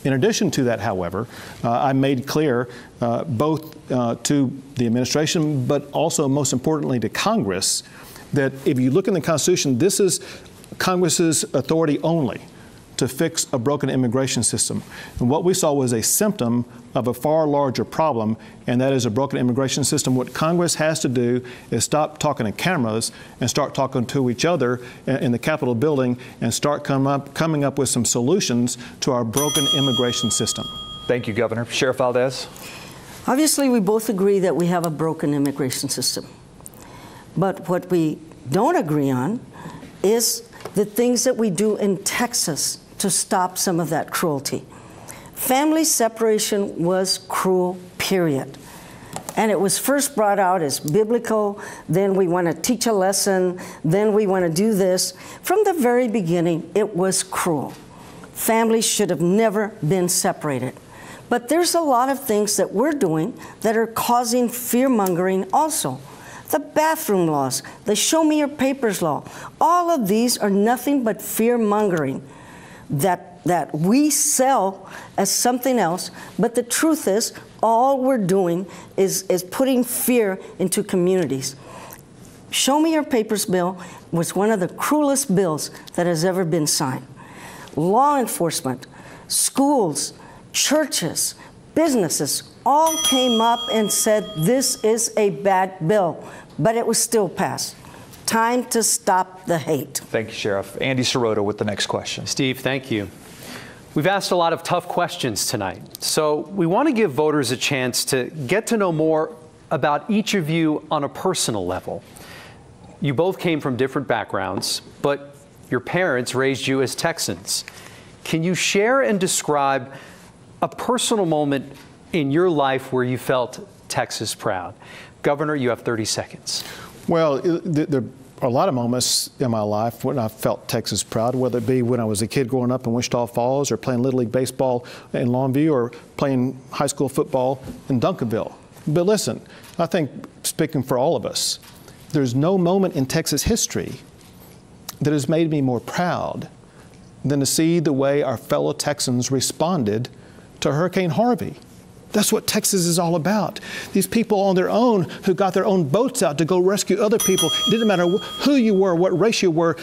In addition to that, however, I made clear both to the administration, but also most importantly to Congress, that if you look in the Constitution, this is Congress's authority only to fix a broken immigration system. And what we saw was a symptom of a far larger problem, and that is a broken immigration system. What Congress has to do is stop talking to cameras and start talking to each other in the Capitol building and start coming up with some solutions to our broken immigration system. Thank you, Governor. Sheriff Valdez. Obviously, we both agree that we have a broken immigration system. But what we don't agree on is the things that we do in Texas to stop some of that cruelty. Family separation was cruel, period. And it was first brought out as biblical, then we want to teach a lesson, then we want to do this. From the very beginning, it was cruel. Families should have never been separated. But there's a lot of things that we're doing that are causing fear-mongering also. The bathroom laws, the show me your papers law, all of these are nothing but fear-mongering that we sell as something else, but the truth is all we're doing is putting fear into communities. Show me your papers bill was one of the cruelest bills that has ever been signed. Law enforcement, schools, churches, businesses all came up and said this is a bad bill, but it was still passed. Time to stop the hate. Thank you, Sheriff. Andy Sirota with the next question. Steve, thank you. We've asked a lot of tough questions tonight, so we want to give voters a chance to get to know more about each of you on a personal level. You both came from different backgrounds, but your parents raised you as Texans. Can you share and describe a personal moment in your life where you felt Texas proud? Governor, you have 30 seconds. Well, the a lot of moments in my life when I felt Texas proud, whether it be when I was a kid growing up in Wichita Falls or playing Little League Baseball in Longview or playing high school football in Duncanville. But listen, I think speaking for all of us, there's no moment in Texas history that has made me more proud than to see the way our fellow Texans responded to Hurricane Harvey. That's what Texas is all about. These people on their own who got their own boats out to go rescue other people. It didn't matter who you were, what race you were.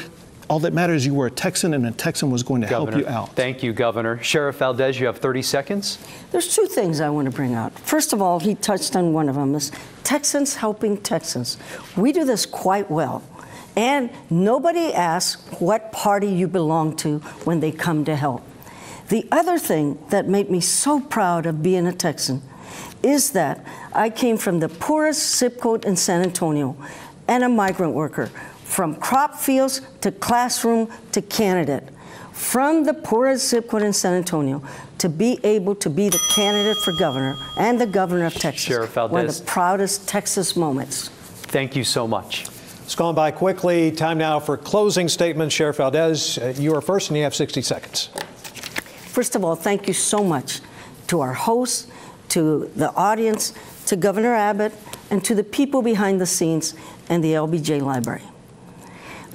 All that matters is you were a Texan, and a Texan was going to help you out. Thank you, Governor. Sheriff Valdez, you have 30 seconds. There's two things I want to bring out. First of all, he touched on one of them, is Texans helping Texans. We do this quite well. And nobody asks what party you belong to when they come to help. The other thing that made me so proud of being a Texan is that I came from the poorest zip code in San Antonio and a migrant worker, from crop fields to classroom to candidate. From the poorest zip code in San Antonio to be able to be the candidate for governor and the governor of Texas. Sheriff Valdez. One of the proudest Texas moments. Thank you so much. It's gone by quickly. Time now for closing statements. Sheriff Valdez, you are first and you have 60 seconds. First of all, thank you so much to our hosts, to the audience, to Governor Abbott, and to the people behind the scenes and the LBJ Library.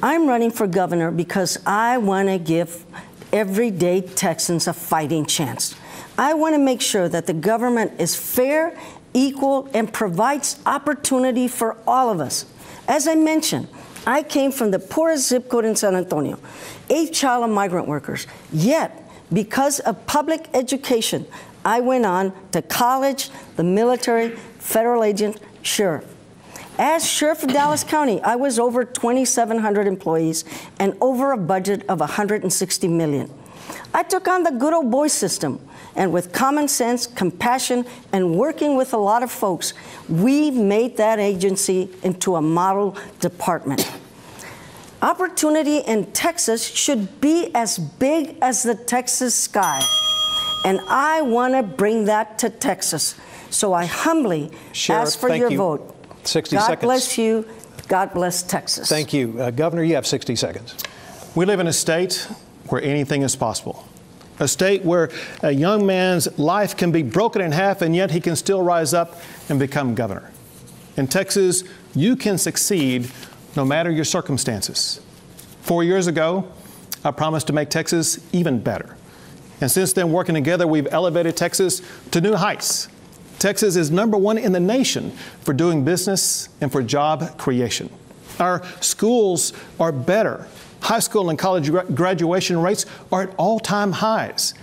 I'm running for governor because I want to give everyday Texans a fighting chance. I want to make sure that the government is fair, equal, and provides opportunity for all of us. As I mentioned, I came from the poorest zip code in San Antonio, 8th child of migrant workers. Yet, because of public education, I went on to college, the military, federal agent, sheriff. As sheriff of Dallas County, I was over 2,700 employees and over a budget of $160 million. I took on the good old boy system, and with common sense, compassion, and working with a lot of folks, we made that agency into a model department. Opportunity in Texas should be as big as the Texas sky, and I want to bring that to Texas. So I humbly ask for your vote. 60 God seconds. bless you. God bless Texas. Thank you. Governor, you have 60 seconds. We live in a state where anything is possible. A state where a young man's life can be broken in half and yet he can still rise up and become governor. In Texas, you can succeed no matter your circumstances. 4 years ago, I promised to make Texas even better. And since then, working together, we've elevated Texas to new heights. Texas is #1 in the nation for doing business and for job creation. Our schools are better. High school and college graduation rates are at all-time highs,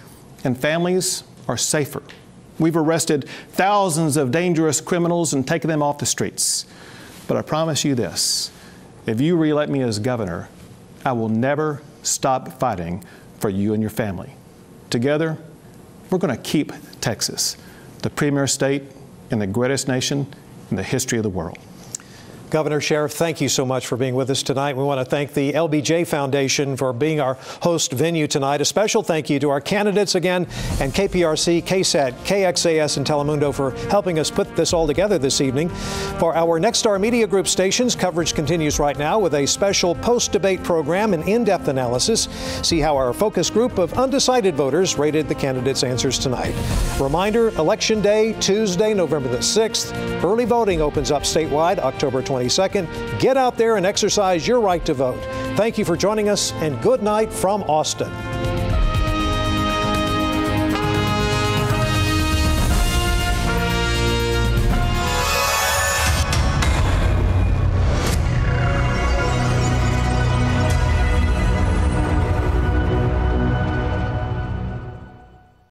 and families are safer. We've arrested thousands of dangerous criminals and taken them off the streets. But I promise you this, if you re-elect me as governor, I will never stop fighting for you and your family. Together, we're going to keep Texas the premier state in the greatest nation in the history of the world. Governor, Sheriff, thank you so much for being with us tonight. We want to thank the LBJ Foundation for being our host venue tonight. A special thank you to our candidates again, and KPRC, KSAT, KXAS, and Telemundo for helping us put this all together this evening. For our Next Star Media Group stations, coverage continues right now with a special post-debate program and in-depth analysis. See how our focus group of undecided voters rated the candidates' answers tonight. Reminder, Election Day, Tuesday, November the 6th. Early voting opens up statewide October 22nd. Get out there and exercise your right to vote. Thank you for joining us, and good night from Austin.